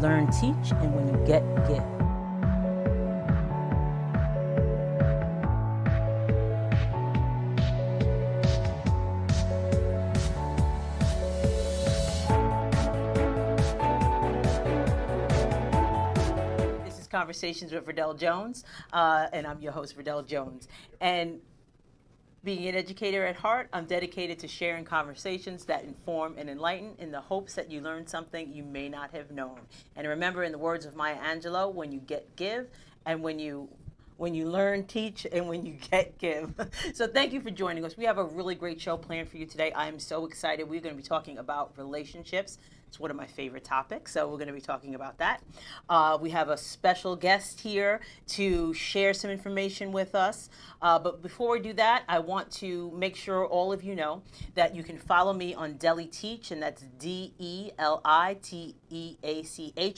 learn, teach, and when you get, give. This is Conversations with Verdel Jones, and I'm your host, Verdel Jones. And being an educator at heart, I'm dedicated to sharing conversations that inform and enlighten in the hopes that you learn something you may not have known. And remember, in the words of Maya Angelou, when you get, give, and when you learn, teach, and when you get, give. So thank you for joining us. We have a really great show planned for you today. I am so excited. We're going to be talking about relationships. It's one of my favorite topics, so we're going to be talking about that. We have a special guest here to share some information with us. But before we do that, I want to make sure all of you know that you can follow me on Deli Teach, and that's DELITEACH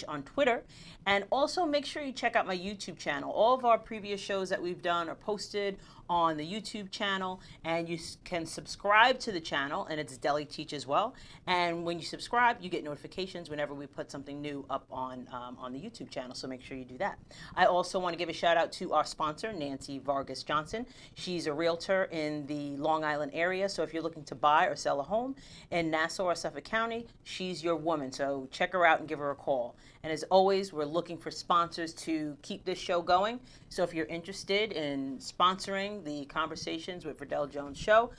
on Twitter. And also make sure you check out my YouTube channel. All of our previous shows that we've done are posted on the YouTube channel, and you can subscribe to the channel, and it's Deli Teach as well. And when you subscribe, you get notifications whenever we put something new up on the YouTube channel, so make sure you do that. I also want to give a shout out to our sponsor, Nancy Vargas Johnson. She's a realtor in the Long Island area, so if you're looking to buy or sell a home in Nassau or Suffolk County, she's your woman, so check her out and give her a call. And as always, we're looking for sponsors to keep this show going. So if you're interested in sponsoring the Conversations with Verdel Jones show,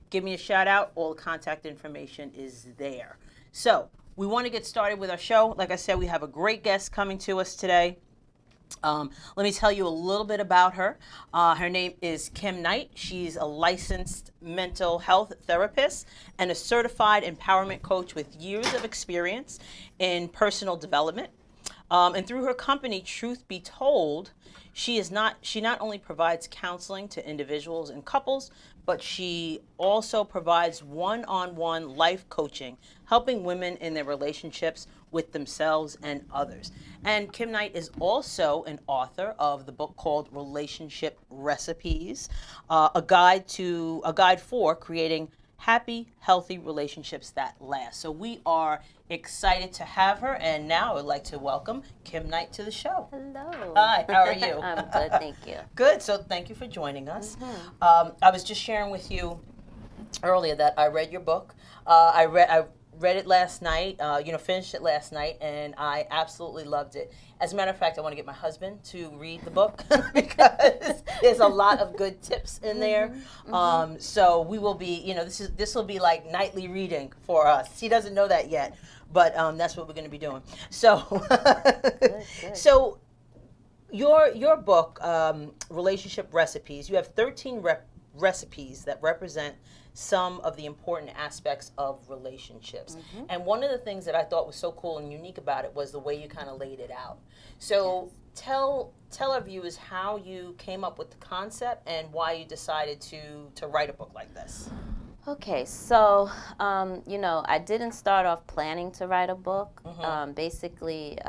give me a shout out. All the contact information is there. So we want to get started with our show. Like I said, we have a great guest coming to us today. Let me tell you a little bit about her. Her name is Kim Knight. She's a licensed mental health therapist and a certified empowerment coach with years of experience in personal development. And through her company, Truth Be Told, she not only provides counseling to individuals and couples, but she also provides one-on-one life coaching, helping women in their relationships with themselves and others. And Kim Knight is also an author of the book called Relationship Recipes, a guide for creating happy, healthy relationships that last. So we are excited to have her, and now I would like to welcome Kim Knight to the show. Hello. Hi, how are you? I'm good, thank you. Good, so thank you for joining us. I was just sharing with you earlier that I read your book. I read it last night, finished it last night, and I absolutely loved it. As a matter of fact, I want to get my husband to read the book because there's a lot of good tips in there. So we will be, this will be like nightly reading for us. He doesn't know that yet, but that's what we're going to be doing. So, Good. so your book, Relationship Recipes, you have 13 recipes that represent some of the important aspects of relationships. And one of the things that I thought was so cool and unique about it was the way you kind of laid it out. So tell our viewers how you came up with the concept and why you decided to write a book like this. Okay, so, I didn't start off planning to write a book. Basically,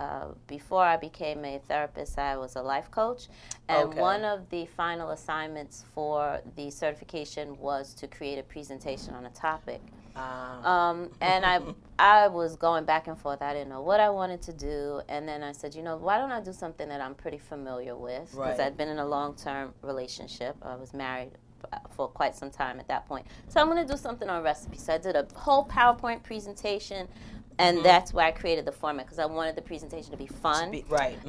before I became a therapist, I was a life coach. And one of the final assignments for the certification was to create a presentation on a topic. And I was going back and forth. I didn't know what I wanted to do. And then I said, why don't I do something that I'm pretty familiar with? Because I'd been in a long-term relationship. I was married for quite some time at that point. So I'm going to do something on recipes. So I did a whole PowerPoint presentation, and that's where I created the format, because I wanted the presentation to be fun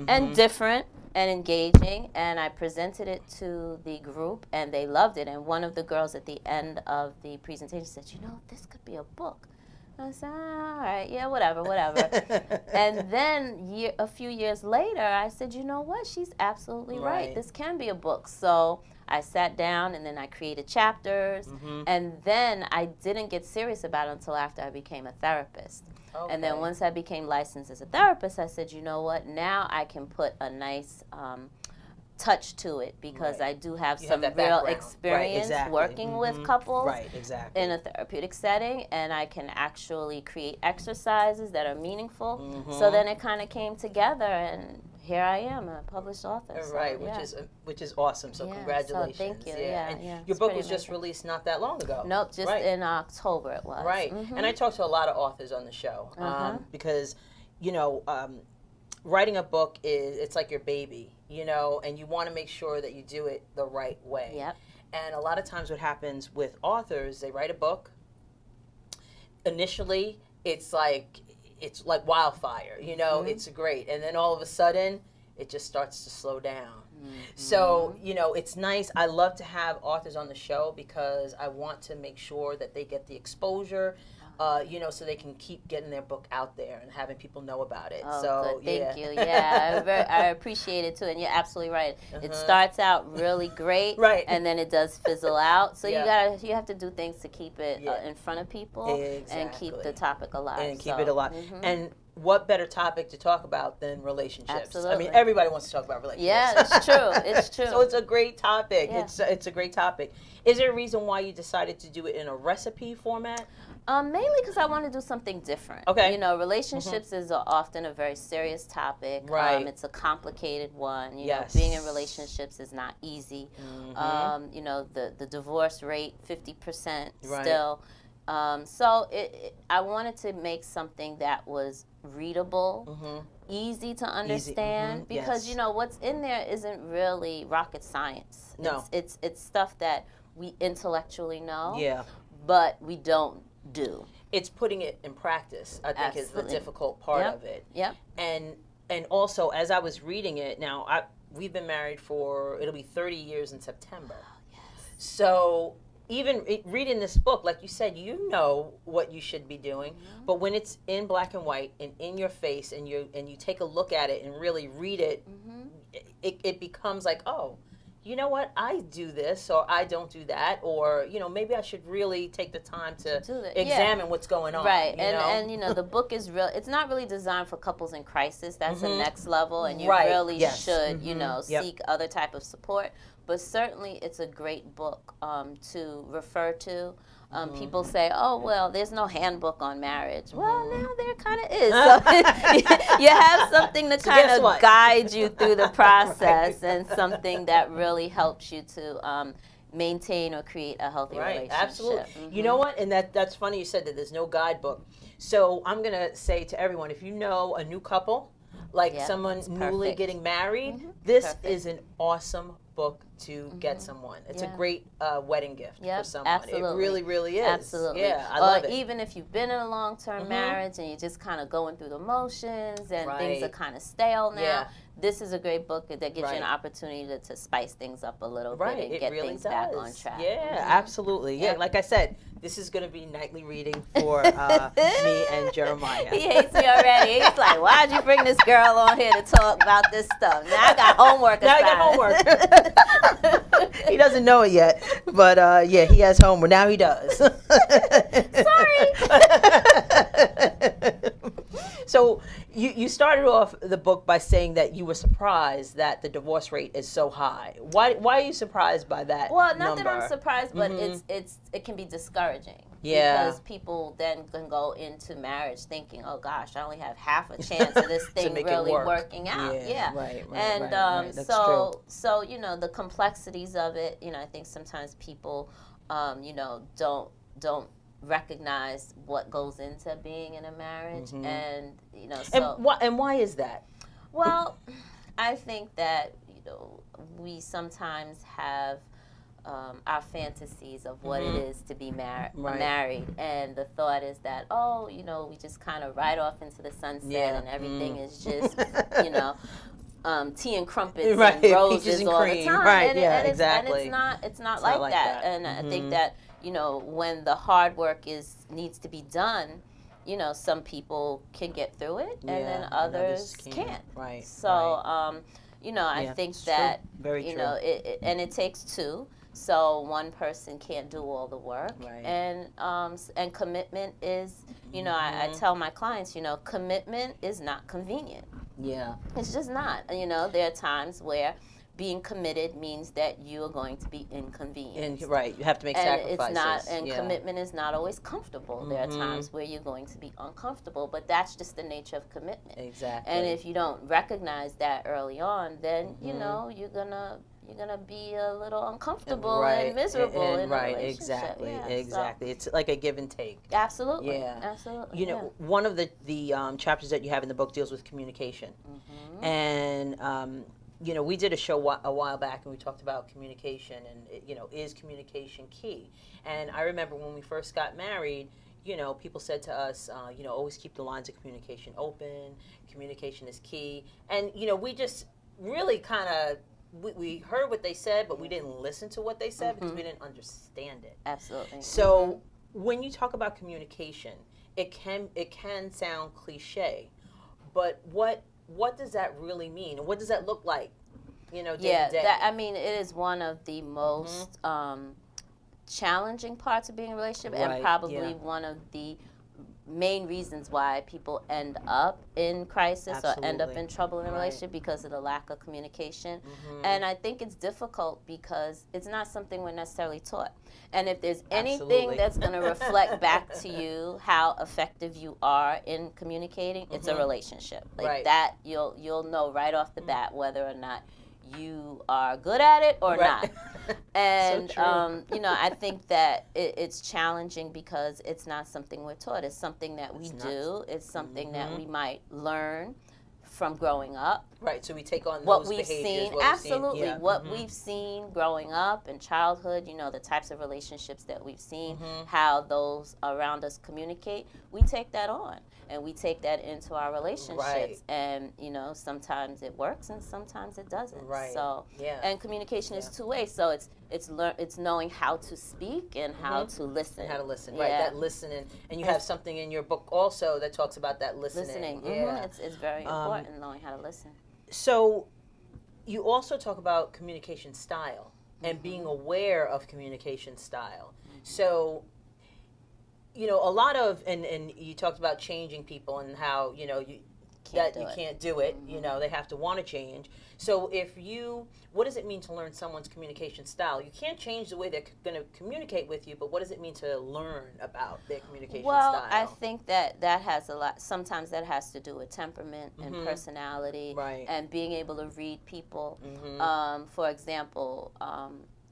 and different and engaging. And I presented it to the group, and they loved it. And one of the girls at the end of the presentation said, this could be a book. I said, all right, yeah, whatever. And then a few years later, I said, you know what? She's absolutely right. This can be a book. So I sat down, and then I created chapters. And then I didn't get serious about it until after I became a therapist. And then once I became licensed as a therapist, I said, you know what? Now I can put a nice touch to it, because I do have some real experience working with couples in a therapeutic setting, and I can actually create exercises that are meaningful. So then it kind of came together, and here I am, a published author. So, which is awesome. So congratulations. So thank you. And your book was just released not that long ago. Nope, just in October it was. And I talked to a lot of authors on the show because writing a book it's like your baby, and you want to make sure that you do it the right way. Yep. And a lot of times what happens with authors, they write a book. Initially, it's like wildfire, it's great. And then all of a sudden, it just starts to slow down. So, it's nice. I love to have authors on the show because I want to make sure that they get the exposure, so they can keep getting their book out there and having people know about it. Oh, so, good. Thank you. Yeah, I appreciate it too. And you're absolutely right. It starts out really great, right, and then it does fizzle out. So you have to do things to keep it in front of people and keep the topic alive. And keep it alive. And what better topic to talk about than relationships? Absolutely. I mean, everybody wants to talk about relationships. Yeah, it's true. It's true. So it's a great topic. Yeah. It's a great topic. Is there a reason why you decided to do it in a recipe format? Mainly because I want to do something different. Okay. Relationships is often a very serious topic. Right. It's a complicated one. Yes. Being in relationships is not easy. The divorce rate, 50% still. So I wanted to make something that was readable, easy to understand, because what's in there isn't really rocket science. No. It's stuff that we intellectually know. Yeah. But we don't do. It's putting it in practice, I think, is the difficult part of it. Yep. And also, as I was reading it, now we've been married it'll be 30 years in September. Oh, yes. So even reading this book, like you said, you know what you should be doing, but when it's in black and white and in your face, and you take a look at it and really read it, it becomes like, oh, you know what, I do this, or I don't do that, or maybe I should really take the time to examine what's going on. Right, and the book is real. It's not really designed for couples in crisis. That's the next level, and you really should seek other type of support. But certainly, it's a great book to refer to. People say, oh, well, there's no handbook on marriage. Well, now there kind of is. So you have something to kind of guide you through the process and something that really helps you to maintain or create a healthy relationship. Absolutely. You know what? And that's funny you said that there's no guidebook. So I'm going to say to everyone, if you know a new couple, like someone newly getting married, this is an awesome book to get someone. It's a great wedding gift for someone. Absolutely. It really, really is. Absolutely. Yeah, I love it. Even if you've been in a long-term marriage and you're just kind of going through the motions and things are kind of stale now, this is a great book that gives you an opportunity to spice things up a little bit and get things back on track. Yeah, absolutely. Yeah, like I said, this is going to be nightly reading for me and Jeremiah. He hates me already. He's like, why'd you bring this girl on here to talk about this stuff? Now I got homework assigned. Now I got homework. He doesn't know it yet, but he has homework. Now he does. Sorry. So you started off the book by saying that you were surprised that the divorce rate is so high. Why are you surprised by that? Well, not that I'm surprised, but it can be discouraging. Yeah. Because people then can go into marriage thinking, oh gosh, I only have half a chance of this thing really working out. Yeah. Right. And That's so true. the complexities of it, I think sometimes people don't recognize what goes into being in a marriage, and so and why is that? Well, I think that we sometimes have our fantasies of what it is to be married, and the thought is that we just kind of ride off into the sunset and everything is just tea and crumpets and roses and all the time. Right, and exactly. And it's not like that. And I think that when the hard work needs to be done, some people can get through it, and then others can't. Right. So I think that it takes two. So one person can't do all the work, and commitment is, I tell my clients, commitment is not convenient. Yeah. It's just not. There are times where being committed means that you are going to be inconvenienced. And right, you have to make and sacrifices. It's not, and commitment is not always comfortable. There are times where you're going to be uncomfortable, but that's just the nature of commitment. Exactly. And if you don't recognize that early on, then you know you're gonna be a little uncomfortable and miserable in a relationship. Exactly, yeah, exactly. So. It's like a give and take. Absolutely. Yeah, absolutely. You know, one of the chapters that you have in the book deals with communication, and you know, we did a show a while back, and we talked about communication, and you know, is communication key? And I remember when we first got married, you know, people said to us, you know, always keep the lines of communication open. Communication is key, and you know, we just really kind of. We heard what they said, but we didn't listen to what they said because we didn't understand it. Absolutely. So when you talk about communication, it can sound cliche, but what does that really mean? And what does that look like? You know, day to day? I mean, it is one of the most challenging parts of being in a relationship, and probably one of the main reasons why people end up in crisis or end up in trouble in a relationship because of the lack of communication. And I think it's difficult because it's not something we're necessarily taught. And if there's anything that's going to reflect back to you how effective you are in communicating, it's a relationship. Like that, you'll know right off the bat whether or not you are good at it or not. And so you know, I think that it's challenging because it's not something we're taught. It's something that we do. It's something that we might learn from growing up. Right. So we take on what those we've behaviors, seen. what Absolutely. We've seen. What we've seen growing up in childhood, you know, the types of relationships that we've seen, how those around us communicate, we take that on. And we take that into our relationships, and you know, sometimes it works and sometimes it doesn't. So, and communication is two ways. So it's knowing how to speak and how to listen. And how to listen, right? That listening, and you have something in your book also that talks about that listening. It's very important knowing how to listen. So, you also talk about communication style and being aware of communication style. So. You know, a lot of, and you talked about changing people and how, you know, you can't do it. You know, they have to want to change. So what does it mean to learn someone's communication style? You can't change the way they're going to communicate with you, but what does it mean to learn about their communication style? Well, I think that has a lot, sometimes that has to do with temperament and personality and being able to read people. For example,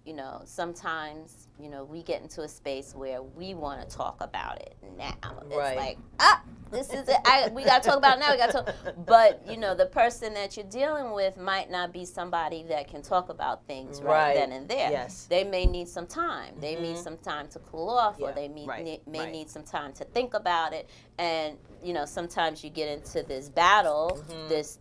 you know, sometimes, you know, we get into a space where we want to talk about it now. It's like, this is it. We got to talk about it now. We got to talk. But, you know, the person that you're dealing with might not be somebody that can talk about things right then and there. Yes. They may need some time. They need some time to cool off, or they may need some time to think about it. And, you know, sometimes you get into this battle, this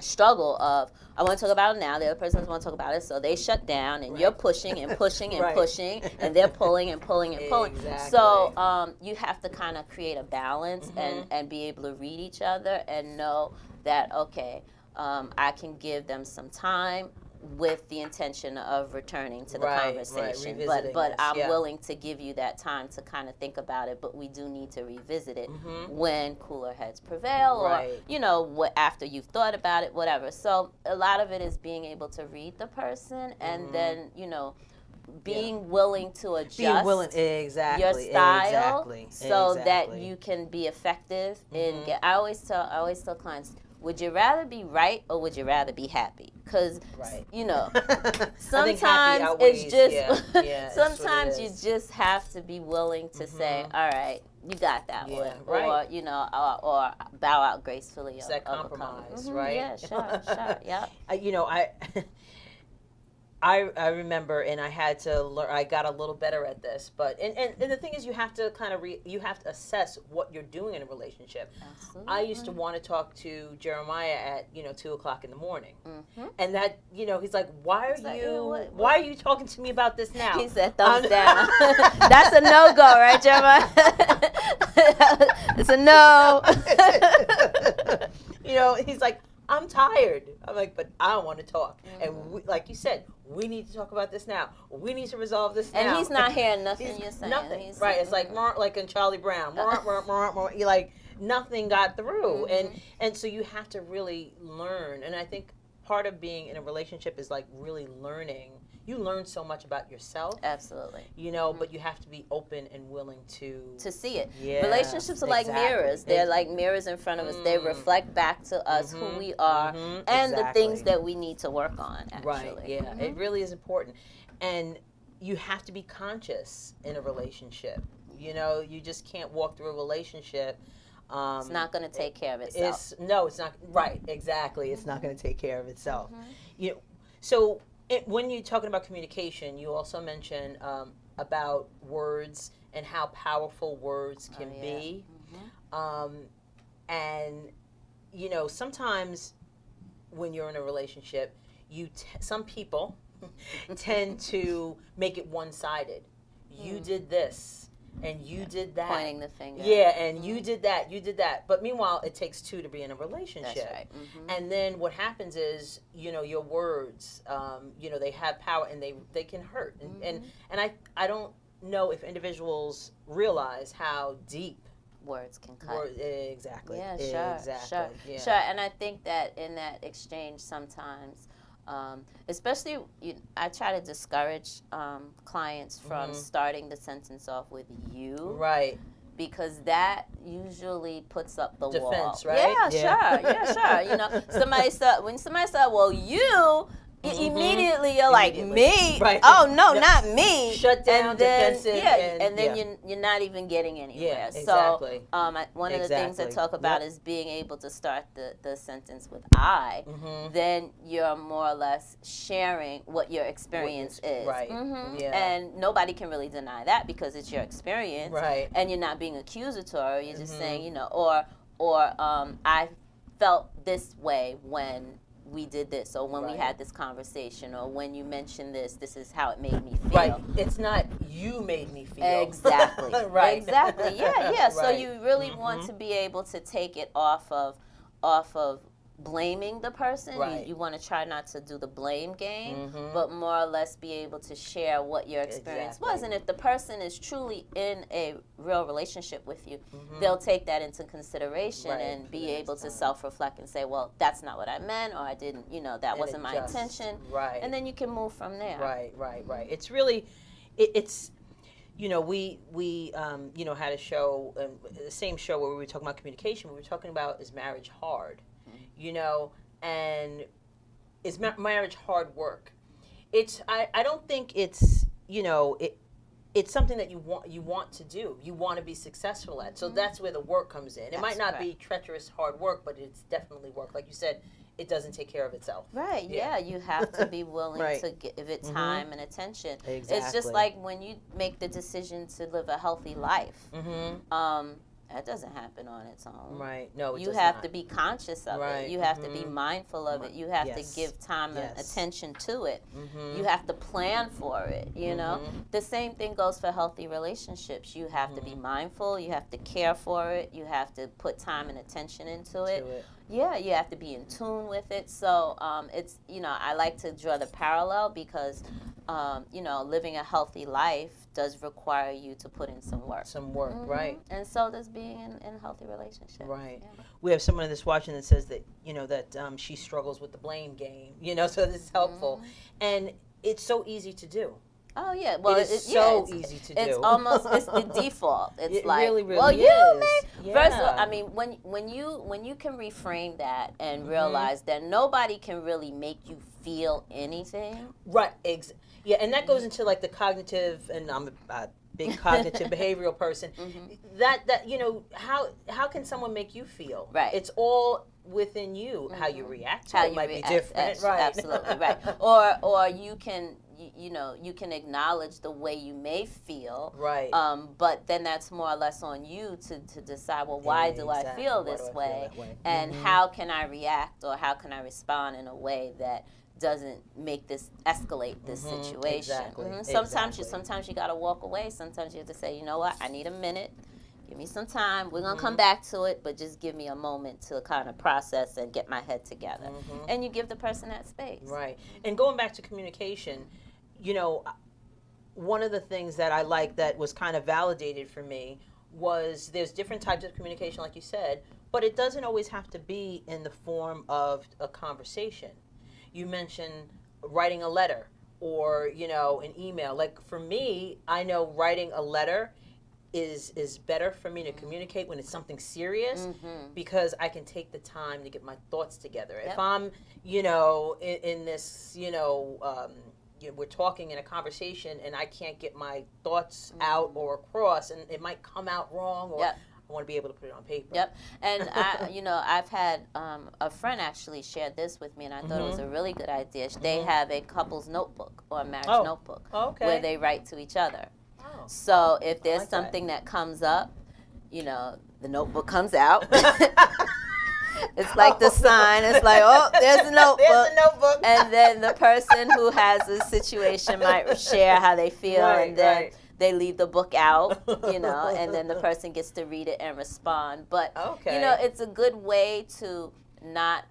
struggle of, I want to talk about it now, the other person doesn't want to talk about it, so they shut down, and you're pushing and pushing and pushing, and they're pulling and pulling and pulling. Exactly. So you have to kind of create a balance and be able to read each other and know that, okay, I can give them some time with the intention of returning to the conversation. But I'm willing to give you that time to kind of think about it, but we do need to revisit it when cooler heads prevail or, you know, after you've thought about it, whatever. So a lot of it is being able to read the person and then, you know, being willing to adjust your style so that you can be effective in I always tell clients, would you rather be right or would you rather be happy? Because, you know, sometimes it's just, sometimes you just have to be willing to say, all right, you got that one. Or, you know, or bow out gracefully. It's that compromise, right? Yeah, sure, yeah. You know, I remember, and I had to learn. I got a little better at this, but and the thing is, you have to kind of you have to assess what you're doing in a relationship. Absolutely. I used to want to talk to Jeremiah at 2:00 in the morning, and that he's like, why are you talking to me about this now? He said thumbs down. That's a no go, right, Jeremiah? It's a no. He's like, I'm tired. I'm like, but I don't want to talk. And like you said, we need to talk about this now. We need to resolve this now. And he's not hearing nothing you're saying. Nothing. It's like in Charlie Brown. You're like, nothing got through. And so you have to really learn. And I think part of being in a relationship is like really learning. You learn so much about yourself. Absolutely. You know, but you have to be open and willing to see it. Yeah, Relationships are like mirrors. They're like mirrors in front of us. They reflect back to us who we are and the things that we need to work on, actually. Right, yeah. It really is important. And you have to be conscious in a relationship. You know, you just can't walk through a relationship. It's not going to take care of itself. It's not. Right, exactly. It's not going to take care of itself. You know, so when you're talking about communication, you also mentioned about words and how powerful words can be. And, you know, sometimes when you're in a relationship, some people tend to make it one-sided. You did this. And you did that. Pointing the finger. Yeah, and you did that, you did that. But meanwhile, it takes two to be in a relationship. That's right. And then what happens is, you know, your words, you know, they have power and they can hurt. And I don't know if individuals realize how deep words can cut. Exactly. Yeah, sure. Exactly. Sure. Yeah. Sure. And I think that in that exchange sometimes, especially, I try to discourage clients from starting the sentence off with you. Right. Because that usually puts up the defense, wall. right? Yeah, sure. Yeah, sure. You know, when somebody said, well, you... Immediately you're like, me? Right. Oh, no, not me. Shut down, and then, defensive. And then you're not even getting anywhere. Yeah, exactly. So one of the things I talk about is being able to start the sentence with I. Then you're more or less sharing what your experience is. Right. Yeah. And nobody can really deny that because it's your experience. Right. And you're not being accusatory. You're just saying, you know, or I felt this way when we did this, or when we had this conversation, or when you mentioned this is how it made me feel. Right. It's not you made me feel. Exactly. Right. Exactly. Yeah, yeah. Right. So you really want to be able to take it off of blaming the person. Right. You want to try not to do the blame game, but more or less be able to share what your experience was. And if the person is truly in a real relationship with you, they'll take that into consideration and be able to self-reflect and say, well, that's not what I meant, or I didn't, you know, that wasn't my intention. Right. And then you can move from there. Right, right, right. It's really, it's, you know, we you know, had a show, the same show where we were talking about communication. We were talking about, is marriage hard? You know, and is marriage hard work? It's I don't think it's, you know, it's something that you want to do. You want to be successful at. So that's where the work comes in. It might not be treacherous hard work, but it's definitely work. Like you said, it doesn't take care of itself. Right, yeah. You have to be willing to give it time and attention. Exactly. It's just like when you make the decision to live a healthy life. That doesn't happen on its own. Right. No, it you does have not. to be conscious of Right. it. You have to be mindful of it. You have to give time and attention to it. You have to plan for it, you know? The same thing goes for healthy relationships. You have to be mindful. You have to care for it. You have to put time and attention into it. Yeah, you have to be in tune with it. So it's, you know, I like to draw the parallel because, you know, living a healthy life does require you to put in some work. Some work, right. And so does being in a healthy relationship. Right. Yeah. We have someone that's watching that says that, you know, that she struggles with the blame game, you know, so this is helpful. And it's so easy to do. Oh, yeah. Well, it's so easy to do. It's almost, it's the default. It's it like, really, well, is. you may. Yeah. First of all, I mean, when you can reframe that and realize that nobody can really make you feel anything. Right. Yeah, and that goes into like the cognitive, and I'm a big cognitive behavioral person. That you know, how can someone make you feel? Right. It's all within you. How you react to it might be different. Right. Absolutely right. Or you can. You know, you can acknowledge the way you may feel, right? But then that's more or less on you to decide. Well, why do I feel this way? And how can I react, or how can I respond in a way that doesn't make this escalate this situation? Exactly. Sometimes you got to walk away. Sometimes you have to say, you know what, I need a minute. Give me some time. We're gonna come back to it, but just give me a moment to kind of process and get my head together. And you give the person that space. Right. And going back to communication, you know, one of the things that I like that was kind of validated for me was there's different types of communication, like you said, but it doesn't always have to be in the form of a conversation. you mentioned writing a letter or, an email. Like for me, I know writing a letter is better for me to communicate when it's something serious because I can take the time to get my thoughts together. If I'm, in this, we're talking in a conversation and I can't get my thoughts out or across, and it might come out wrong, or I want to be able to put it on paper. Yep. And I've had a friend actually shared this with me, and I thought it was a really good idea. They have a couple's notebook or a marriage notebook where they write to each other. So if there's something that comes up, the notebook comes out. It's like the sign. It's like, oh, there's a notebook. There's a notebook. And then the person who has the situation might share how they feel, and then they leave the book out, and then the person gets to read it and respond. But, it's a good way to not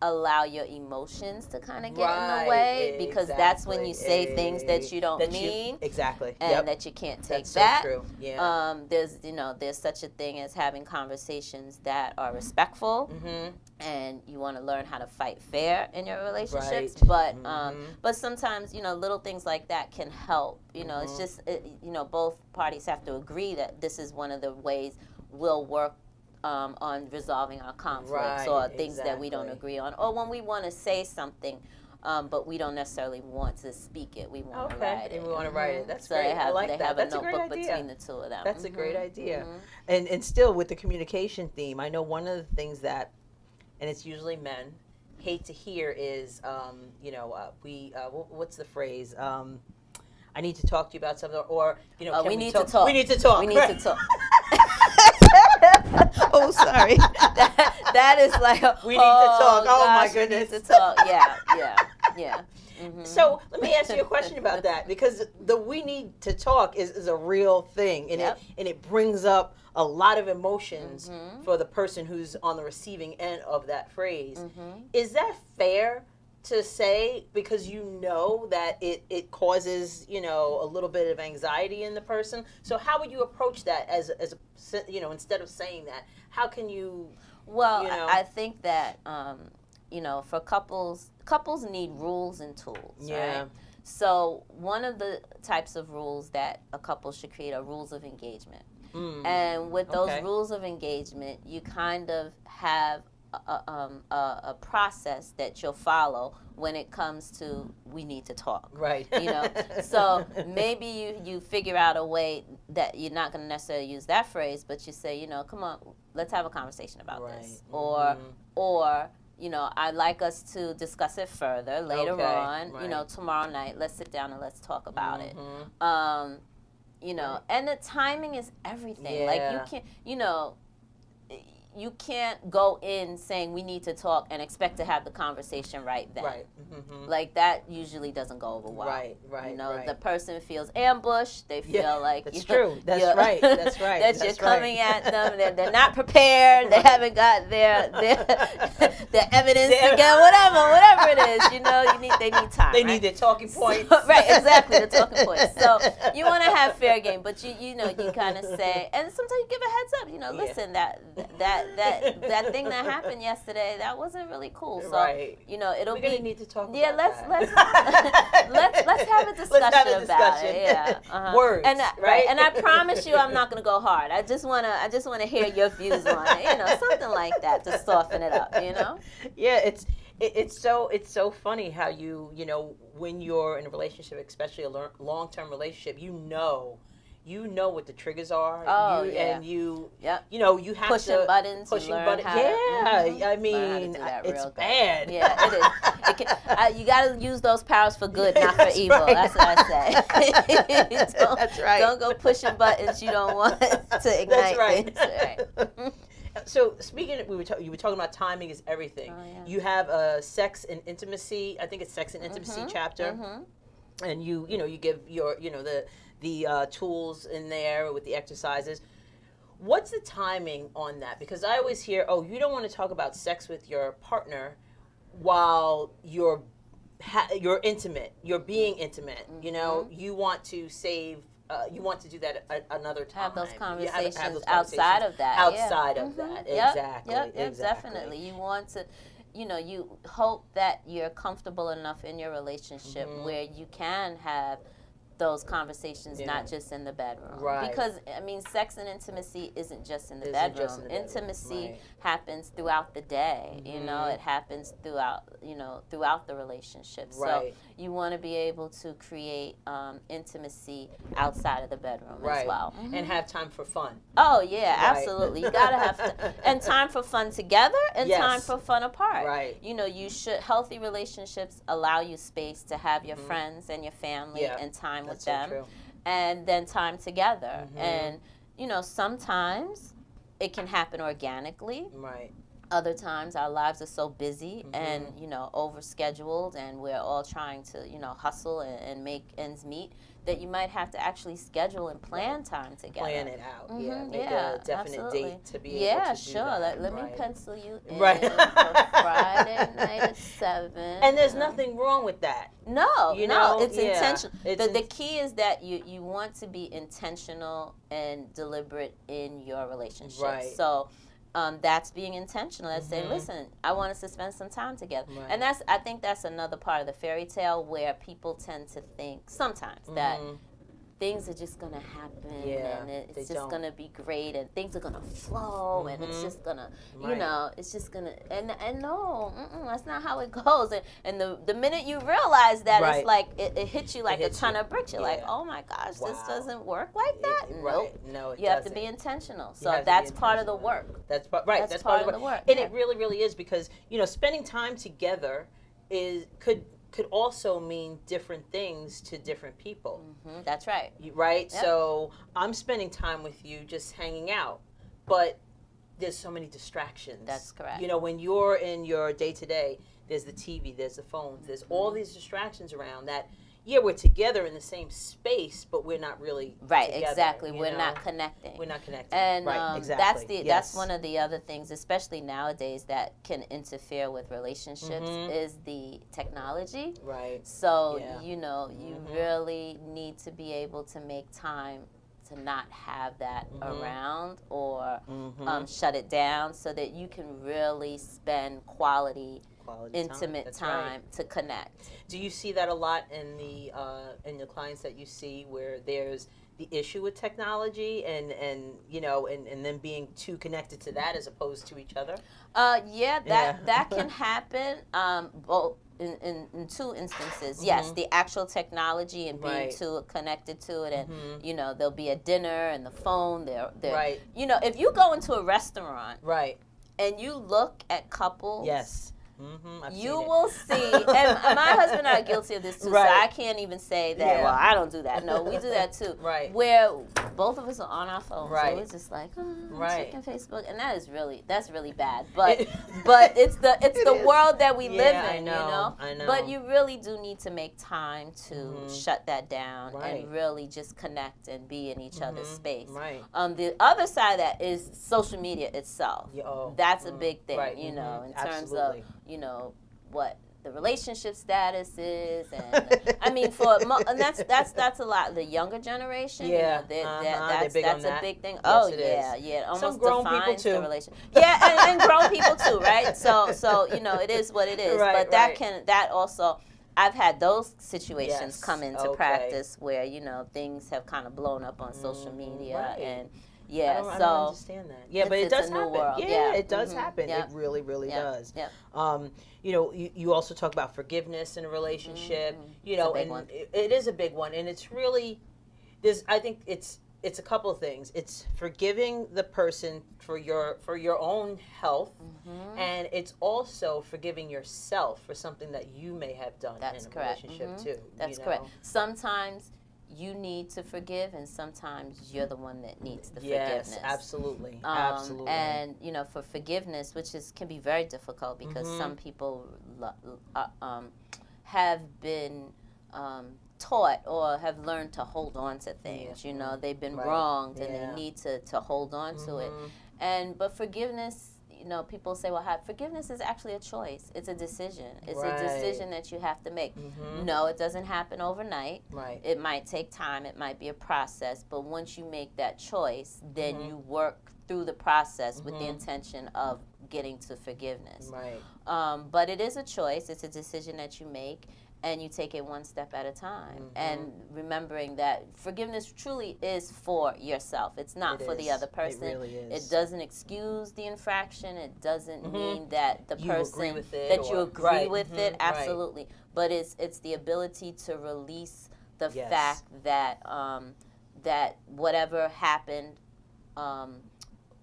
allow your emotions to kind of get in the way, because that's when you say things that you don't mean. And that you can't take back. So true. Yeah. There's such a thing as having conversations that are respectful, and you want to learn how to fight fair in your relationships. But sometimes, little things like that can help. It's just, both parties have to agree that this is one of the ways we'll work on resolving our conflicts or things that we don't agree on, or when we want to say something, but we don't necessarily want to speak it. We want to write it. And we want to write it. That's so great. They have, I like they that. have That's a notebook between the two of them. That's a great idea. And still with the communication theme, I know one of the things that, and it's usually men, hate to hear is, what's the phrase? I need to talk to you about something, or, we need to talk. We need to talk. We need to talk. Oh, sorry. That is like, we need to talk. Oh, gosh, my goodness. We need to talk. Yeah. So let me ask you a question about that, because the we need to talk is a real thing, and it brings up a lot of emotions for the person who's on the receiving end of that phrase. Is that fair to say, because that it causes a little bit of anxiety in the person? So how would you approach that as instead of saying that? How can you? Well, I think that for couples need rules and tools, right? So one of the types of rules that a couple should create are rules of engagement. And with those rules of engagement, you kind of have a process that you'll follow when it comes to we need to talk. Right. So maybe you figure out a way that you're not going to necessarily use that phrase, but you say, come on, let's have a conversation about this. Or I'd like us to discuss it further later on, tomorrow night. Let's sit down and let's talk about it. And the timing is everything. Like you can't go in saying we need to talk and expect to have the conversation right then. Like that usually doesn't go over well. The person feels ambushed. They feel like that's true. That's right. That you're coming at them. They're not prepared. They haven't got their evidence together. Whatever it is. They need time. They need their talking points. Right. Exactly. The talking points. So you want to have fair game, but you kind of say, and sometimes you give a heads up. Listen, that thing that happened yesterday, that wasn't really cool. So it'll we need to talk. Yeah, about let's have a discussion about it. Yeah, words. And and I promise you, I'm not gonna go hard. I just wanna hear your views on it. Something like that to soften it up. Yeah, it's so funny how you when you're in a relationship, especially a long-term relationship, you know what the triggers are. And you have pushing buttons. I mean, it's bad. Yeah, it is. You got to use those powers for good, not for evil. That's what I say. That's right. Don't go pushing buttons you don't want to ignite things. Right. So speaking of, you were talking about timing is everything. You have a sex and intimacy. I think it's sex and intimacy chapter, and you give your the tools in there with the exercises. What's the timing on that? Because I always hear, you don't want to talk about sex with your partner while you're intimate, you're being intimate. You want to save. You want to do that another time. Have those conversations outside of that. Outside of that, exactly. Yep, definitely. You want to. you hope that you're comfortable enough in your relationship where you can have those conversations, not just in the bedroom. Right. Because, I mean, sex and intimacy isn't just in the bedroom. Intimacy happens throughout the day. It happens throughout the relationship. Right. So you want to be able to create intimacy outside of the bedroom as well. And have time for fun. Oh, yeah, absolutely. You got to have and time for fun together and time for fun apart. Right. Healthy relationships allow you space to have your friends and your family and time with them. So true. And then time together. And, sometimes it can happen organically. Right. Other times our lives are so busy and, overscheduled, and we're all trying to, hustle and make ends meet, that you might have to actually schedule and plan time together. Plan it out. Make a definite date to be able to do that. Let me pencil you in Right. for Friday night at 7. And there's nothing wrong with that. No, it's intentional. It's the key is that you want to be intentional and deliberate in your relationship. Right. So that's being intentional. That's saying, listen, I want us to spend some time together. Right. And I think that's another part of the fairy tale where people tend to think sometimes that things are just going to happen and it's just going to be great and things are going to flow and it's just going to, it's just going to, and no, that's not how it goes. And the minute you realize that, it's like, it hits you like a ton of bricks. You're like, oh my gosh, this doesn't work like that? Nope. No, you have to be intentional. So that's part of the work. That's part of the work. And it really, really is, because, spending time together could also mean different things to different people. That's right. Right? Yep. So I'm spending time with you just hanging out, but there's so many distractions. That's correct. When you're in your day-to-day, there's the TV, there's the phones, there's all these distractions around that. Yeah, we're together in the same space, but we're not really together, exactly. We're not connecting. We're not connecting. And exactly. That's one of the other things, especially nowadays, that can interfere with relationships is the technology. Right. So, you really need to be able to make time to not have that around or shut it down so that you can really spend quality intimate time to connect. Do you see that a lot in the clients that you see, where there's the issue with technology and them being too connected to that as opposed to each other? That can happen. Both in two instances. Yes, the actual technology and being too connected to it, and there'll be a dinner and the phone. They're if you go into a restaurant, and you look at couples, you will see, and my husband and I are guilty of this too, so I can't even say that, well, I don't do that. No, we do that too. Where both of us are on our phones. So it's just like, checking Facebook, and that's really bad. But it's the world that we live in, I know. But you really do need to make time to shut that down and really just connect and be in each other's space. The other side of that is social media itself. That's a big thing, in terms of what the relationship status is, and I mean and that's a lot. The younger generation, that's a big thing. It almost defines the relationship. And grown people too, right? So it is what it is. But that also. I've had those situations come into practice where things have kind of blown up on social media and. I don't understand that. Yeah, but it does happen. It does happen. It really, really does. You also talk about forgiveness in a relationship. And it is a big one, and it's really I think it's a couple of things. It's forgiving the person for your own health, and it's also forgiving yourself for something that you may have done in a relationship too. That's correct. Sometimes you need to forgive, and sometimes you're the one that needs the forgiveness. Yes, absolutely. And for forgiveness, which can be very difficult because some people have been taught or have learned to hold on to things. They've been wronged, and they need to hold on to it. But forgiveness. People say, well, forgiveness is actually a choice. It's a decision. It's a decision that you have to make. No, it doesn't happen overnight. It might take time. It might be a process. But once you make that choice, then you work through the process with the intention of getting to forgiveness. Right. But it is a choice. It's a decision that you make, and you take it one step at a time. And remembering that forgiveness truly is for yourself. It's not for the other person. It really is. It doesn't excuse the infraction. It doesn't mean that the you person agree with it, that you agree with it. Right. Absolutely. But it's the ability to release the fact that that whatever happened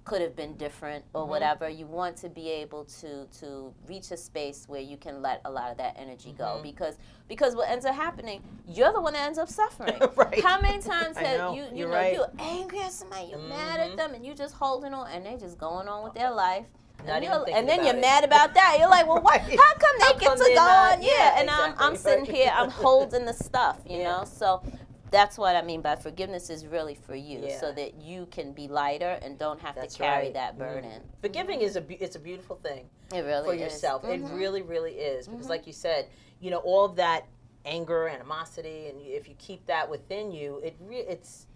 could have been different or whatever. You want to be able to reach a space where you can let a lot of that energy go, because what ends up happening, you're the one that ends up suffering. Right. How many times have you're you're angry at somebody, you're mad at them, and you just holding on, and they just going on with their life. And then you're mad about that. You're like, well, what? How come they get to go on? Yeah, and exactly. I'm sitting here, I'm holding the stuff, you know. So that's what I mean by forgiveness is really for you, so that you can be lighter and don't have to carry that burden. Forgiving is it's a beautiful thing. It really for is. yourself. It really, really is, because like you said, you know, all of that anger, animosity, and if you keep that within you, it's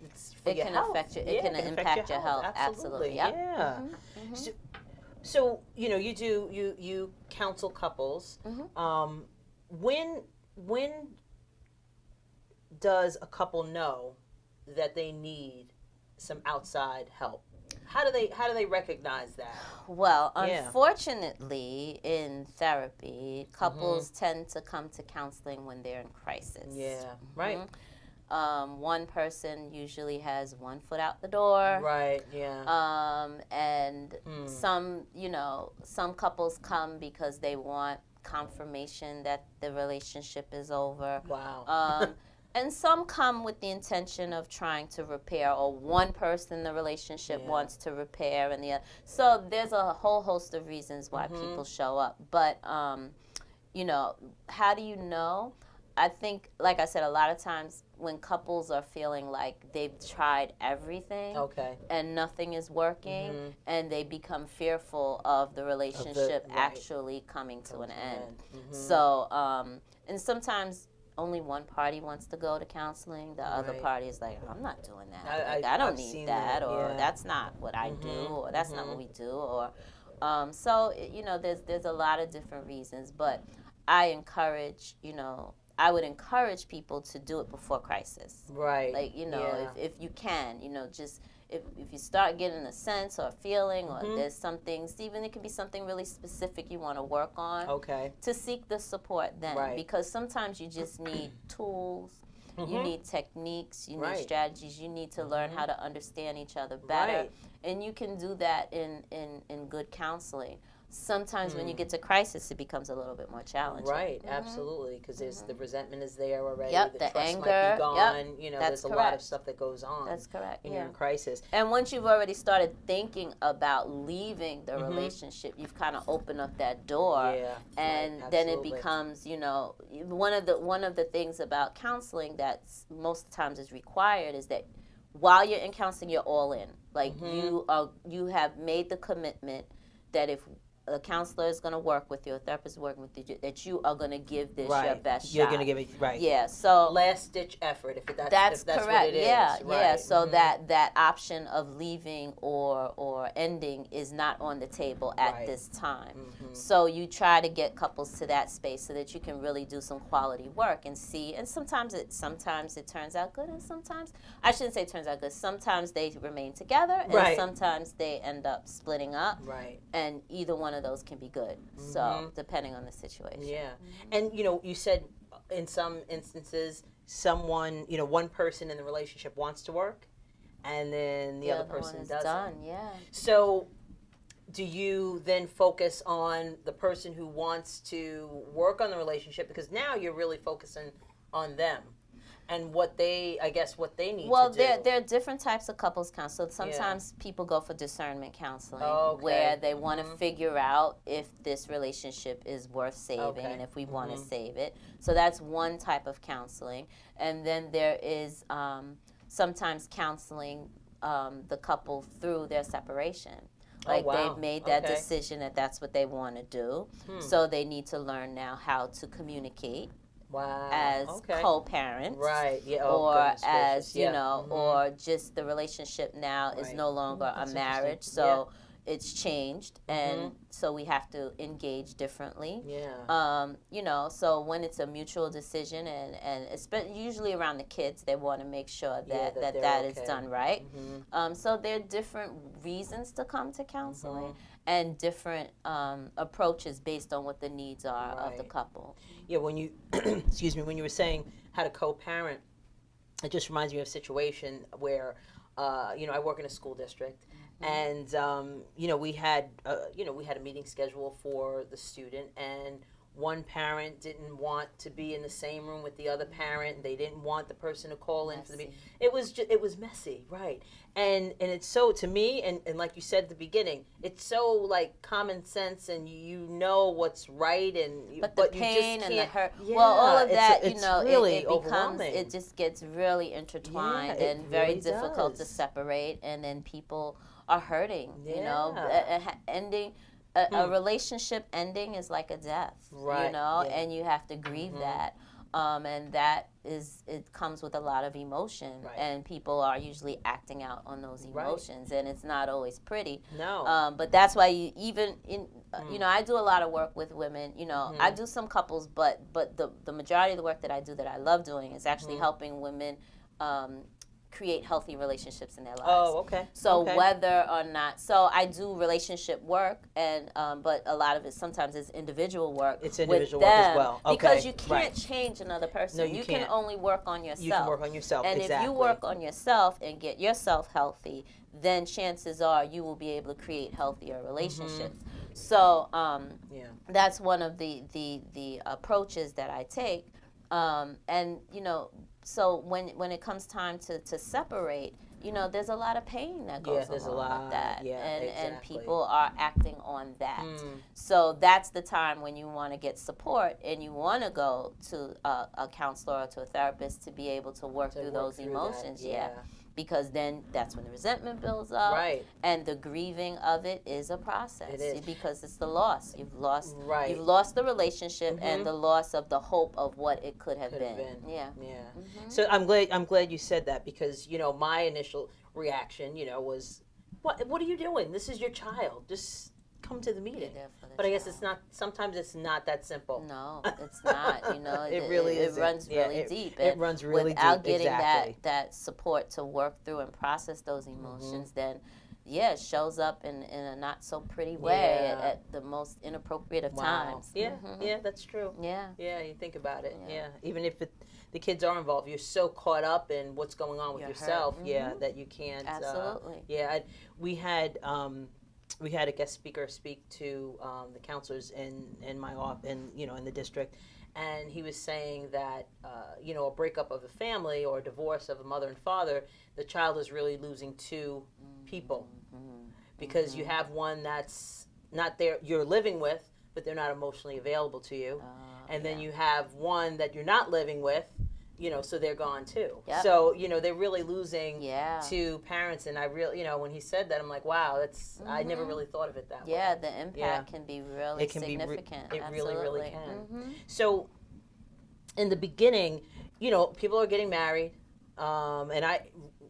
for your health. Affect you. It can impact your health. Absolutely. Yep. Yeah. So you know, you counsel couples. When does a couple know that they need some outside help? How do they recognize that? Well, unfortunately, in therapy, couples tend to come to counseling when they're in crisis. Yeah, right. One person usually has one foot out the door. Right, yeah. And some couples come because they want confirmation that the relationship is over. Wow. And some come with the intention of trying to repair, or one person in the relationship wants to repair, and the other. So there's a whole host of reasons why people show up. But, you know, how do you know? I think, like I said, a lot of times when couples are feeling like they've tried everything and nothing is working, and they become fearful of the relationship actually coming to an end. So, and sometimes only one party wants to go to counseling. The other party is like, I'm not doing that. I don't need that, or that's not what I do, or that's not what we do, or so you know, there's a lot of different reasons. But I would encourage people to do it before crisis. Right. Like, you know, if you can, you know, just if you start getting a sense or a feeling, or there's some things, even it can be something really specific you want to work on, to seek the support then. Right. Because sometimes you just need tools, you need techniques, you need strategies, you need to learn how to understand each other better. And you can do that in good counseling. Sometimes when you get to crisis, it becomes a little bit more challenging. Right, absolutely, because there's the resentment is there already. Yep, the the trust anger, might be gone. You know, that's there's a lot of stuff that goes on. That's correct. When you're in crisis. And once you've already started thinking about leaving the relationship, you've kind of opened up that door, and then it becomes, you know, one of the things about counseling that most of the times is required is that while you're in counseling, you're all in. Like you have made the commitment that if a counselor is going to work with you, a therapist is working with you, that you are going to give this your best shot. You're going to give it, Yeah, so last ditch effort, if that's correct. What it is. Yeah, right. So that option of leaving or ending is not on the table at this time. So you try to get couples to that space so that you can really do some quality work and see. And sometimes it turns out good, and sometimes I shouldn't say it turns out good. Sometimes they remain together, and sometimes they end up splitting up. Right. And either one of those can be good. So depending on the situation. Yeah. And you know, you said in some instances, someone, you know, one person in the relationship wants to work, and then the other person doesn't. Done. Yeah. So do you then focus on the person who wants to work on the relationship, because now you're really focusing on them and what they need to do? Well, there are different types of couples counseling. Sometimes people go for discernment counseling, where they want to figure out if this relationship is worth saving and if we want to save it. So that's one type of counseling. And then there is sometimes counseling the couple through their separation. Like they've made that decision that that's what they want to do. So they need to learn now how to communicate Wow. as co-parents, right? Yeah. Oh, or goodness as gracious. Yeah. or just the relationship now is Right. no longer a That's marriage, interesting. so it's changed, and so we have to engage differently. Yeah. So when it's a mutual decision, and usually around the kids, they want to make sure that that they're that is okay. done right. So there are different reasons to come to counseling, and different approaches based on what the needs are of the Right. couple. Yeah, when you, excuse me, when you were saying how to co-parent, it just reminds me of a situation where, I work in a school district, and we had, we had a meeting schedule for the student, and one parent didn't want to be in the same room with the other parent, and they didn't want the person to call in for the meeting. It was messy, right? And it's so, to me, and like you said at the beginning, it's so like common sense, and you know what's right, but the pain you just and the can't, hurt, yeah, all of that, it's really it becomes, overwhelming. it just gets really intertwined, Yeah, it and very really difficult to does. separate, and then people are hurting. Yeah. Ending a relationship ending is like a death, Right. Yeah. and you have to grieve that. And that it comes with a lot of emotion, Right. and people are usually acting out on those emotions, and it's not always pretty. No. But that's why I do a lot of work with women. I do some couples, but the majority of the work that I do, that I love doing, is actually helping women create healthy relationships in their lives. Oh, okay. So whether or not, so I do relationship work, and but a lot of it sometimes is individual work. It's individual with work them, as well. because you can't change another person. No, you can can't. only work on yourself. You can work on yourself. And exactly. if you work on yourself and get yourself healthy, then chances are you will be able to create healthier relationships. So that's one of the approaches that I take. And so when it comes time to separate, there's a lot of pain that goes along with that, and people are acting on that. So that's the time when you want to get support, and you want to go to a counselor or to a therapist to be able to work through those emotions. Because then that's when the resentment builds up, and the grieving of it is a process. It is. Because it's the loss. You've lost the relationship, and the loss of the hope of what it could have been. Yeah. So I'm glad you said that, because my initial reaction was, what are you doing? This is your child. Just come to the meeting. But I guess it's not. Sometimes it's not that simple. No, it's not. It really is. It runs really deep. It runs really deep. Without getting that support to work through and process those emotions, then it shows up in a not so pretty way at the most inappropriate of times. Yeah, that's true. Yeah, you think about it. Yeah, even if the kids are involved, you're so caught up in what's going on with yourself. That you can't. Absolutely. We had a guest speaker speak to the counselors in my office, in the district, and he was saying that a breakup of a family or a divorce of a mother and father, the child is really losing two people, because you have one that's not there, you're living with, but they're not emotionally available to you, and then you have one that you're not living with, so they're gone too. So, they're really losing two parents. And I really, when he said that, I'm like, wow, that's, I never really thought of it that way. Yeah, the impact can be really significant. It really, really can. So, in the beginning, people are getting married. And I,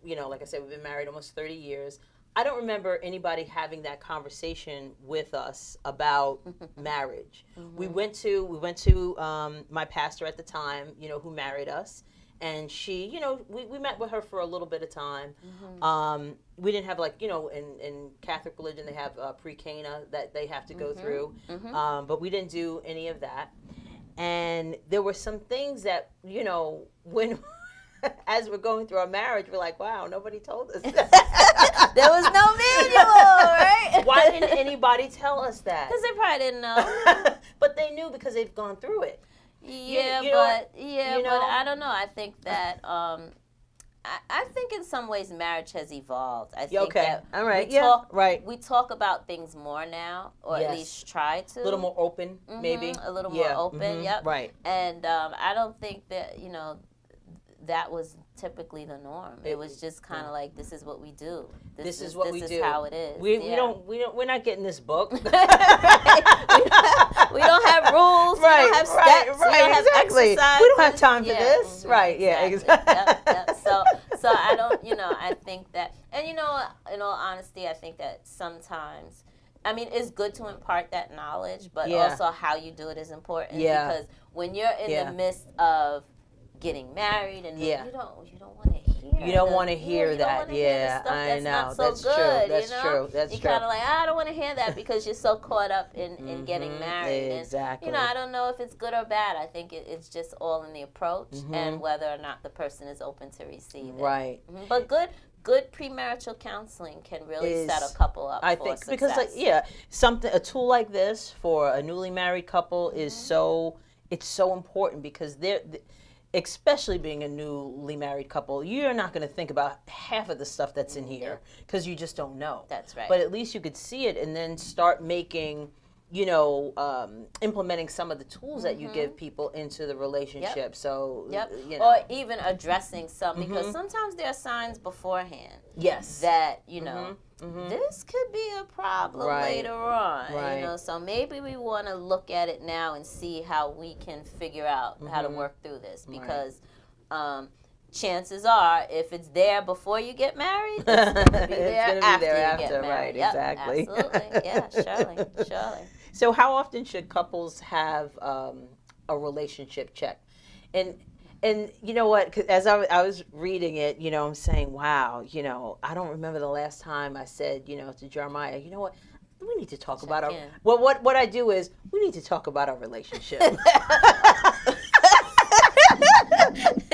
like I said, we've been married almost 30 years. I don't remember anybody having that conversation with us about marriage. We went to my pastor at the time, who married us, and she, we met with her for a little bit of time. We didn't have, like, in Catholic religion they have pre-Cana that they have to go through, but we didn't do any of that. And there were some things that, when as we're going through our marriage, we're like, wow, nobody told us that. There was no manual, right? Why didn't anybody tell us that? Because they probably didn't know. But they knew, because they've gone through it. But I don't know. I think that I think in some ways marriage has evolved. I think that all right, we talk about things more now, or at least try to. A little more open, maybe. A little more open. Yep. Right. And I don't think that that was typically the norm. It was just kind of like, this is what we do. This is what we do. This is how it is. We're not getting this book. We don't have rules. We don't have steps. We don't have exercise. We don't have time for this. Right. Yeah. Exactly. Yep. So I don't. I think that, and in all honesty, I think that sometimes, I mean, it's good to impart that knowledge, but also how you do it is important. Yeah. Because when you're in the midst of getting married, and you don't want to hear. You don't want to hear that. Yeah, I know. That's true. That's true. You're kind of like, I don't want to hear that because you're so caught up in getting married. Exactly. And, I don't know if it's good or bad. I think it's just all in the approach and whether or not the person is open to receive it. Right. But good premarital counseling can really set a couple up for success. Because a tool like this for a newly married couple is so important, because especially being a newly married couple, you're not going to think about half of the stuff that's in here because you just don't know. That's right. But at least you could see it and then start making, implementing some of the tools that you give people into the relationship. Yep. So, or even addressing some, because sometimes there are signs beforehand. Yes. That, this could be a problem later on. Right. So maybe we want to look at it now and see how we can figure out how to work through this, because chances are, if it's there before you get married, it's going to be there after you get married. Right, exactly. Absolutely. Yeah, surely. So how often should couples have a relationship check? And you know what? 'Cause as I was reading it, I'm saying, wow, I don't remember the last time I said, to Jeremiah, you know what? We need to talk about our. Well, what I do is we need to talk about our relationship.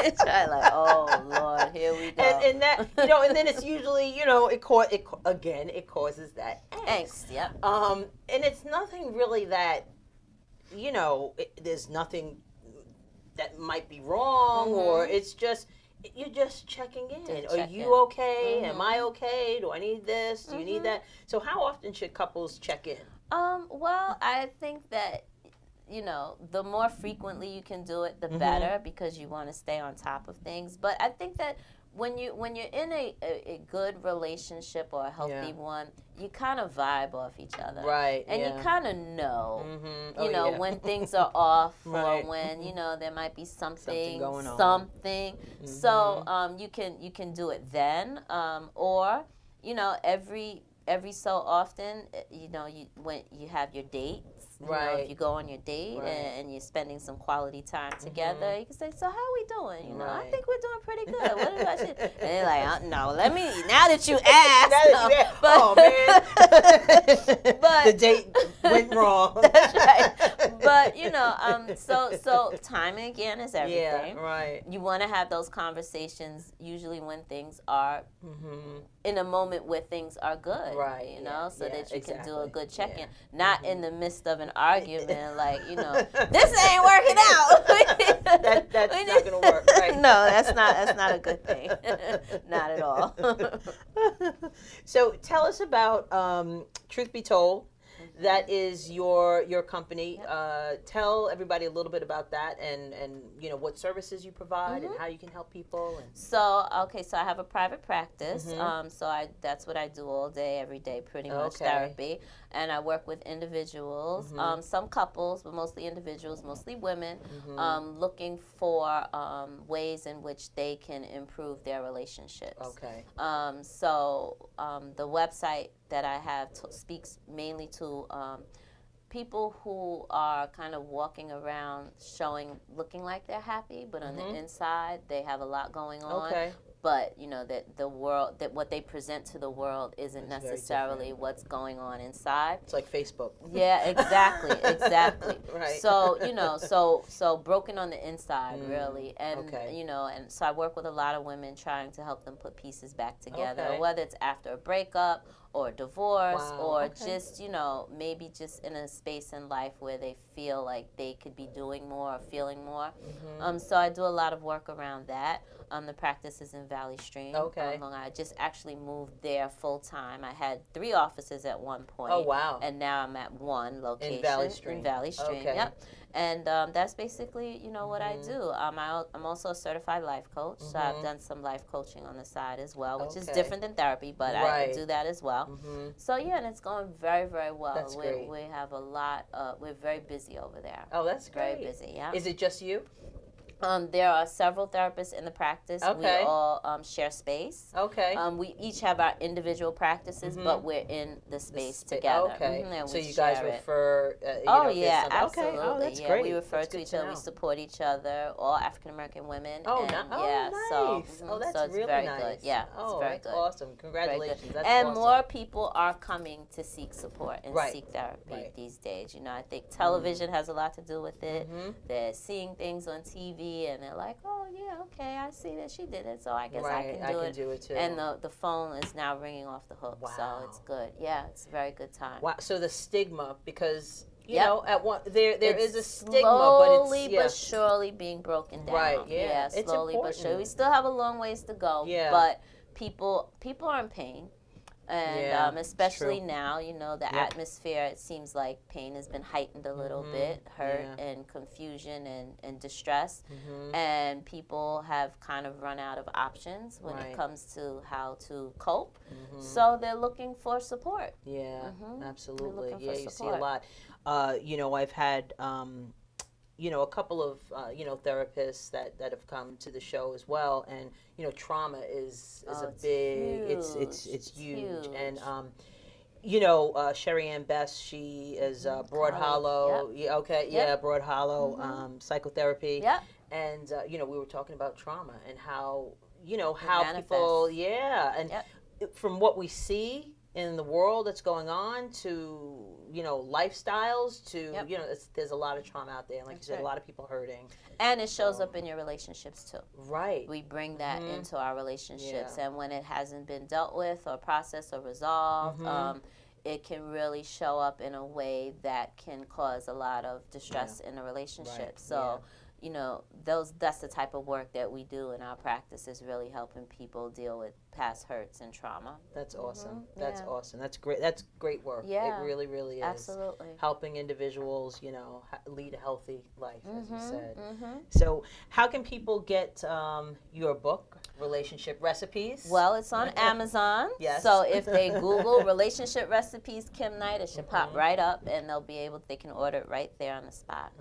It's like, oh Lord, here we go. And that, and then it's usually, it causes that angst. Yep. And it's nothing really that, there's nothing that might be wrong, or it's just, you're just checking in. Are you okay? Am I okay? Do I need this? Do you need that? So how often should couples check in? Well, I think that, the more frequently you can do it, the better, because you want to stay on top of things. But I think that when you're in a good relationship or a healthy one, you kind of vibe off each other. Right. And you kind of know, when things are off, or when, there might be something going on. So you can do it then, or, every so often, when you have your dates. If you go on your date and you're spending some quality time together, you can say, so how are we doing? I think we're doing pretty good. What if I should? And they're like, no, now that you asked. Oh, man. But the date went wrong. That's right. But, so timing again is everything. Yeah, right. You want to have those conversations usually when things are in a moment where things are good. Right. So that you can do a good check-in. Not in the midst of an argument, like, this ain't working out. That's not going to work, right? No, that's not a good thing. Not at all. So tell us about Truth Be Told. That is your company. Tell everybody a little bit about that, and what services you provide and how you can help people. So I have a private practice. That's what I do all day, every day, pretty much therapy. And I work with individuals, some couples, but mostly individuals, mostly women, looking for ways in which they can improve their relationships. Okay. The website that I have speaks mainly to people who are kind of walking around looking like they're happy, but on the inside they have a lot going on. Okay. But that what they present to the world isn't necessarily what's going on inside. It's like Facebook. Yeah, exactly. Right. So broken on the inside, really, and and so I work with a lot of women trying to help them put pieces back together, whether it's after a breakup or divorce, or just maybe just in a space in life where they feel like they could be doing more or feeling more. So I do a lot of work around that. The practice is in Valley Stream. Okay. Long Island. I just actually moved there full time. I had 3 offices at one point. Oh, wow. And now I'm at one location. In Valley Stream. In Valley Stream, okay. Yep. And that's basically, what I do. I'm also a certified life coach, so I've done some life coaching on the side as well, which is different than therapy, but I do that as well. So, yeah, and it's going very, very well. That's great. We have a lot, we're very busy over there. Oh, that's great. Very busy, yeah. Is it just you? There are several therapists in the practice. Okay. We all share space. Okay. We each have our individual practices, but we're in the space together. Okay. And so we you guys share refer. Oh yeah, absolutely. absolutely. Okay. Oh, that's yeah, great. we refer that's to each other. We support each other. All African American women. Oh, and, yeah, nice. Oh, that's so it's really very nice. good. Yeah, oh, it's very that's good. awesome. Congratulations. Very good. That's and awesome. more people are coming to seek support and Right. seek therapy Right. these days. I think television has a lot to do with it. They're seeing things on TV and they're like, oh yeah, okay, I see that she did it, so I guess I can do it too. And the phone is now ringing off the hook, so it's good. Yeah, it's a very good time. Wow. So the stigma, because you Yep. know, at one there is a stigma, slowly but it's but surely being broken down. Right, yeah. It's slowly but important. surely. We still have a long ways to go. Yeah. But people are in pain. And Yeah, especially true. now, the atmosphere, it seems like pain has been heightened a little bit, hurt and confusion and distress. And people have kind of run out of options when it comes to how to cope. So they're looking for support. Yeah, absolutely. They're looking Yeah, for you see a support. lot. I've had a couple of therapists that have come to the show as well, and trauma is a big it's huge. And Sherry Ann Best, she is Broad Hollow. Yep. Yeah, okay, yeah, Broad Hollow psychotherapy. Yep. And we were talking about trauma and how manifests. people and from what we see in the world that's going on to lifestyles to there's a lot of trauma out there, and like you said, a lot of people hurting, and it shows up in your relationships too. Right. We bring that into our relationships, and when it hasn't been dealt with or processed or resolved, it can really show up in a way that can cause a lot of distress in a relationship. Right. So that's the type of work that we do in our practice, is really helping people deal with past hurts and trauma. That's awesome. That's awesome. That's great. That's great work. Yeah. It really, really is. Absolutely. Helping individuals, lead a healthy life, as you said. So how can people get your book, Relationship Recipes? Well, it's on Amazon. Yes. So if they Google Relationship Recipes Kim Knight, it should pop right up, and they can order it right there on the spot.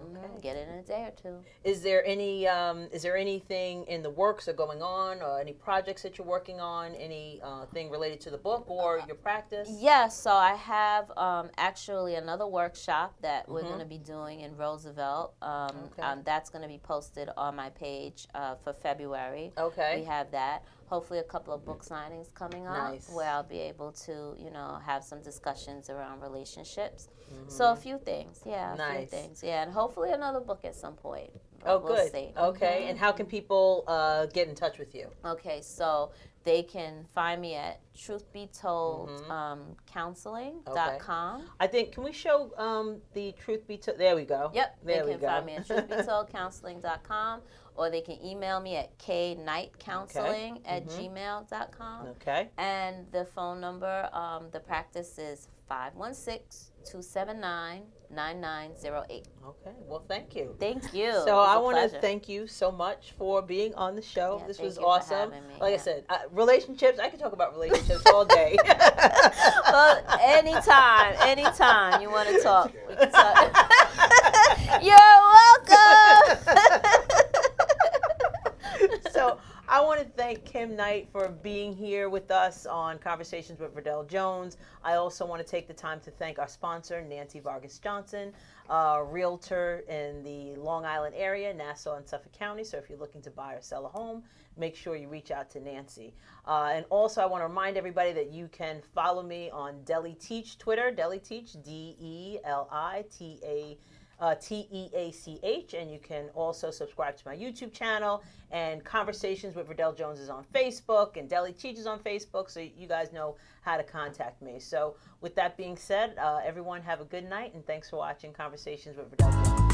Get it in a day or two. Is there anything in the works or going on, or any projects that you're working on, any thing related to the book or your practice? Yes, so I have actually another workshop that we're going to be doing in Roosevelt. That's going to be posted on my page for February. Okay. We have that. Hopefully a couple of book signings coming up where I'll be able to, have some discussions around relationships. So a few things, a few things, and hopefully another book at some point. Oh, we'll good. See. Okay, and how can people get in touch with you? Okay, so they can find me at truthbetoldcounseling.com. I think, can we show the Truth Be Told? There we go. Yep, there they can find me at truthbetoldcounseling.com, or they can email me at knightcounseling@gmail.com. Okay. And the phone number, the practice is 516-279-9908. Okay. Well, thank you. Thank you. So I want to thank you so much for being on the show. Yeah, this thank was you for awesome. having me. Like I said, relationships. I could talk about relationships all day. Well, anytime you want to talk, we can talk. You're welcome. So I want to thank Kim Knight for being here with us on Conversations with Verdel Jones. I also want to take the time to thank our sponsor, Nancy Vargas Johnson, a realtor in the Long Island area, Nassau and Suffolk County. So if you're looking to buy or sell a home, make sure you reach out to Nancy. And also I want to remind everybody that you can follow me on Deli Teach Twitter, Deli Teach, DELITEACH, and you can also subscribe to my YouTube channel, and Conversations with Verdel Jones is on Facebook, and Deli Teach is on Facebook, so you guys know how to contact me. So with that being said, everyone have a good night, and thanks for watching Conversations with Verdel Jones.